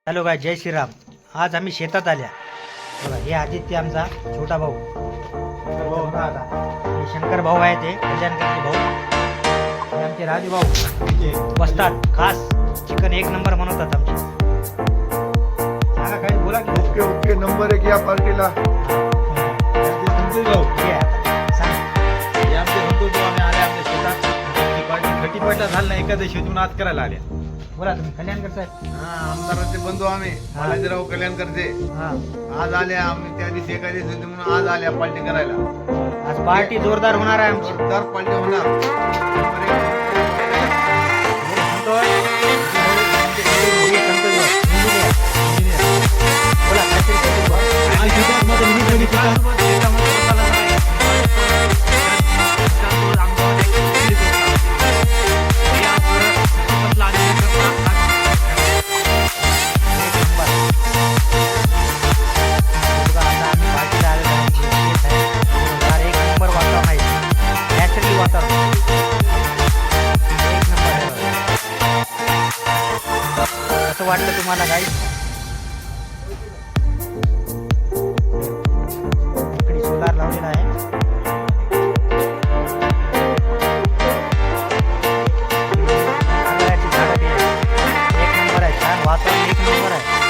Hello गाय, जय श्रीराम. आज आम्ही शेतात आल्या. बघा, हे आदित्य आमचा छोटा भाऊ. हे शंकर भाऊ आहे, ते कल्याणकरचे भाऊ. हे आमचे राजू भाऊ बसतात. खास चिकन एक नंबर बनवतात आमचे. सांगा काही बोला की. ओके ओके, नंबर एक या पार्टीला. संतोष भाऊ हे आता सांगा. हे आमचे संतोष भाऊ आम्ही आले आमच्या शेतात. घटी पडला झाला नाही एकादशीतून आज करायला आले. बोला तुम्ही कल्याणकर साहेब. हा, आमदाराचे बंधू आम्ही बालाजीराव कल्याणकरचे. हा, आज आले आम्ही, त्या दिवशी एकादशी होती म्हणून आज आल्या पार्टी करायला. आज पार्टी जोरदार होणार आहे आमची. जोरदार पार्टी होणार. नंबर एक. संतोष हे संतोष भाऊ. बोला काहीतरी संतोष भाऊ. कसं वाटलं तुम्हाला काही? इकडे सोलार लावलेला आहे. नारळाची झाडं बी आहे. एक नंबर आहे. छान वातावरण एक नंबर आहे.